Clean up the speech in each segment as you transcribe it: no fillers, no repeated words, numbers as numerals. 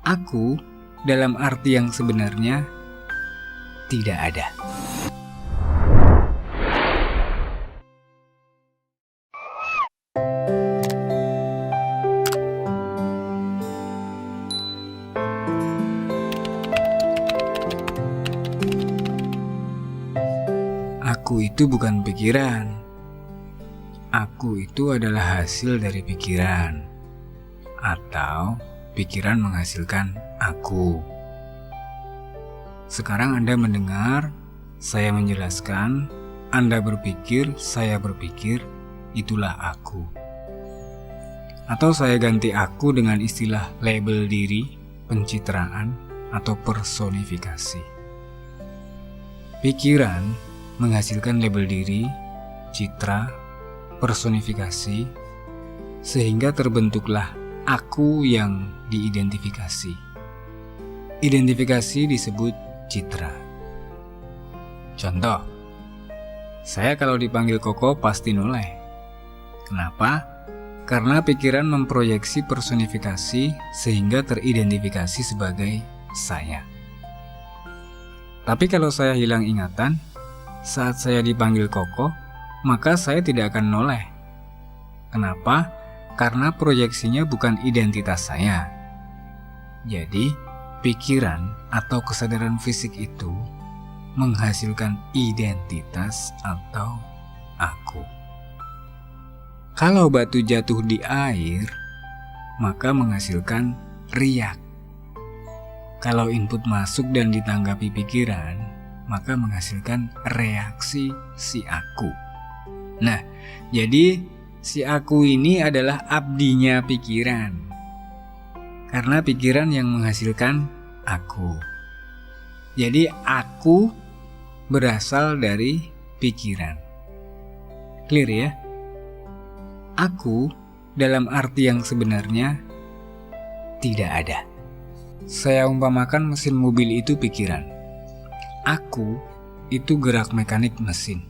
Aku dalam arti yang sebenarnya tidak ada. Aku itu bukan pikiran. Aku itu adalah hasil dari pikiran, atau pikiran menghasilkan aku. Sekarang Anda mendengar, saya menjelaskan, Anda berpikir, saya berpikir, itulah aku. Atau saya ganti aku dengan istilah label diri, pencitraan, atau personifikasi. Pikiran menghasilkan label diri, citra, personifikasi, sehingga terbentuklah aku yang diidentifikasi. Identifikasi disebut citra. Contoh, saya kalau dipanggil Koko pasti noleh. Kenapa? Karena pikiran memproyeksi personifikasi sehingga teridentifikasi sebagai saya. Tapi kalau saya hilang ingatan, saat saya dipanggil Koko, maka saya tidak akan noleh. Kenapa? Karena proyeksinya bukan identitas saya. Jadi, pikiran atau kesadaran fisik itu menghasilkan identitas atau aku. Kalau batu jatuh di air, maka menghasilkan riak. Kalau input masuk dan ditanggapi pikiran, maka menghasilkan reaksi si aku. Nah, jadi si aku ini adalah abdinya pikiran. Karena pikiran yang menghasilkan aku. Jadi aku berasal dari pikiran. Clear ya? Aku dalam arti yang sebenarnya tidak ada. Saya umpamakan mesin mobil itu pikiran. Aku itu gerak mekanik mesin.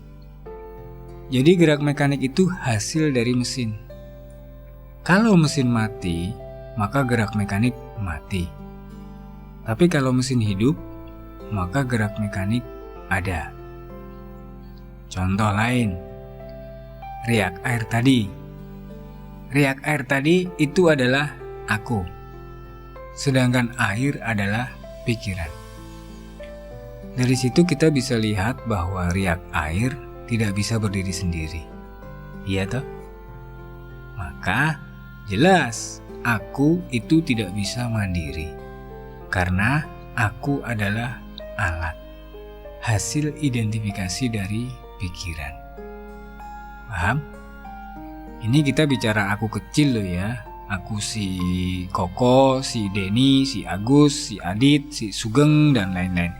Jadi gerak mekanik itu hasil dari mesin. Kalau mesin mati, maka gerak mekanik mati. Tapi kalau mesin hidup, maka gerak mekanik ada. Contoh lain, riak air tadi. Riak air tadi itu adalah aku. Sedangkan air adalah pikiran. Dari situ kita bisa lihat bahwa riak air tidak bisa berdiri sendiri. Iya toh? Maka jelas aku itu tidak bisa mandiri. Karena aku adalah alat, hasil identifikasi dari pikiran. Paham? Ini kita bicara aku kecil loh ya. Aku si Koko, si Denny, si Agus, si Adit, si Sugeng, dan lain-lain.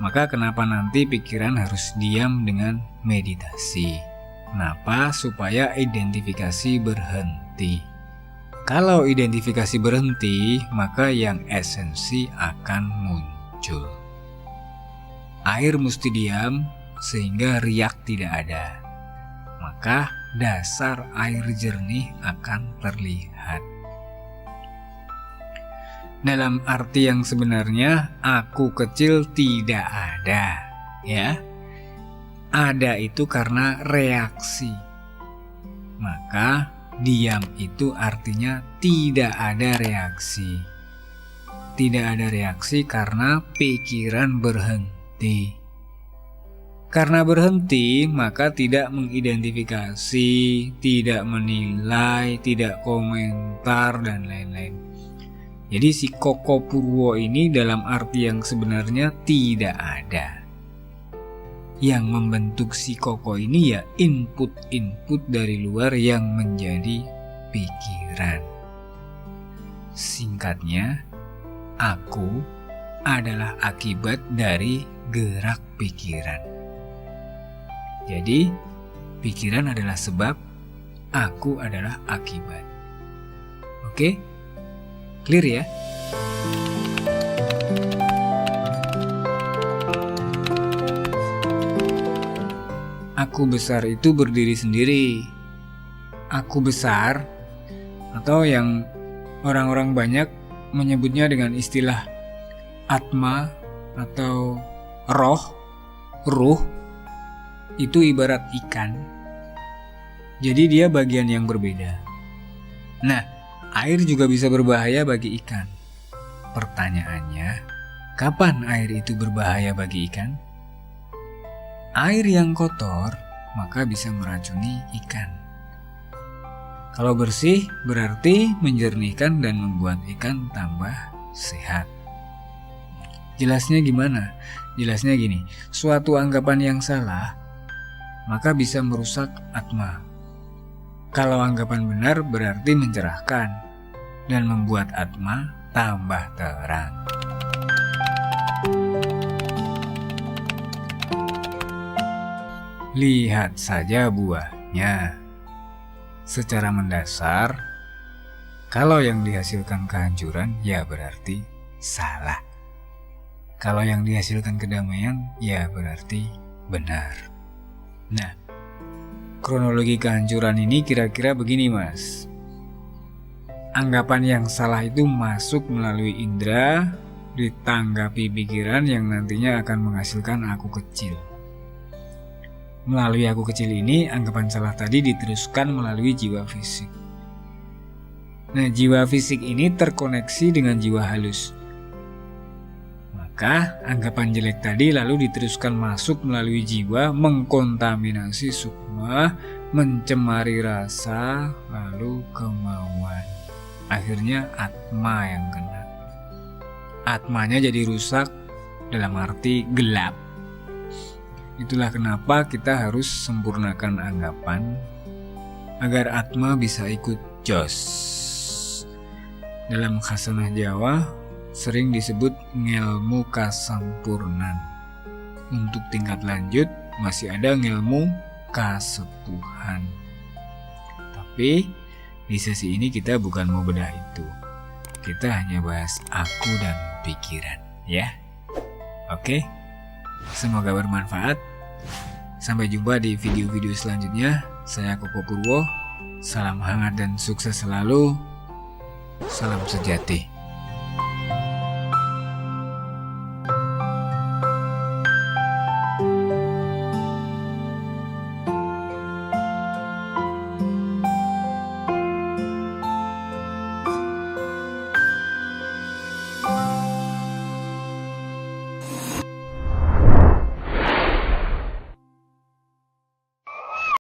Maka kenapa nanti pikiran harus diam dengan meditasi? Kenapa? Supaya identifikasi berhenti. Kalau identifikasi berhenti, maka yang esensi akan muncul. Air mesti diam sehingga riak tidak ada. Maka dasar air jernih akan terlihat. Dalam arti yang sebenarnya, aku kecil tidak ada, ya. Ada itu karena reaksi. Maka diam itu artinya tidak ada reaksi. Tidak ada reaksi karena pikiran berhenti. Karena berhenti, maka tidak mengidentifikasi, tidak menilai, tidak komentar, dan lain-lain. Jadi si Koko Purwo ini dalam arti yang sebenarnya tidak ada. Yang membentuk si Koko ini ya input-input dari luar yang menjadi pikiran. Singkatnya, aku adalah akibat dari gerak pikiran. Jadi, pikiran adalah sebab, aku adalah akibat. Oke? Clear ya? Aku besar itu berdiri sendiri. Aku besar, atau yang orang-orang banyak menyebutnya dengan istilah atma atau ruh, itu ibarat ikan. Jadi dia bagian yang berbeda. Nah, air juga bisa berbahaya bagi ikan. Pertanyaannya, kapan air itu berbahaya bagi ikan? Air yang kotor maka bisa meracuni ikan. Kalau bersih berarti menjernihkan dan membuat ikan tambah sehat. Jelasnya gimana? Jelasnya gini, suatu anggapan yang salah maka bisa merusak atma. Kalau anggapan benar berarti mencerahkan dan membuat atma tambah terang. Lihat saja buahnya. Secara mendasar, kalau yang dihasilkan kehancuran ya berarti salah. Kalau yang dihasilkan kedamaian ya berarti benar. Nah, kronologi kehancuran ini kira-kira begini mas. Anggapan yang salah itu masuk melalui indera, ditanggapi pikiran yang nantinya akan menghasilkan aku kecil. Melalui aku kecil ini, anggapan salah tadi diteruskan melalui jiwa fisik. Nah, jiwa fisik ini terkoneksi dengan jiwa halus. Maka, anggapan jelek tadi lalu diteruskan masuk melalui jiwa, mengkontaminasi sukma, mencemari rasa, lalu kemauan. Akhirnya atma yang kena. Atmanya jadi rusak, dalam arti gelap. Itulah kenapa kita harus sempurnakan anggapan agar atma bisa ikut jos. Dalam khasanah Jawa sering disebut ngelmu kasampurnan. Untuk tingkat lanjut masih ada ngelmu kasepuhan. Tapi di sesi ini kita bukan mau bedah itu. Kita hanya bahas aku dan pikiran, ya. Oke? Semoga bermanfaat. Sampai jumpa di video-video selanjutnya. Saya Koko Purwo. Salam hangat dan sukses selalu. Salam sejati.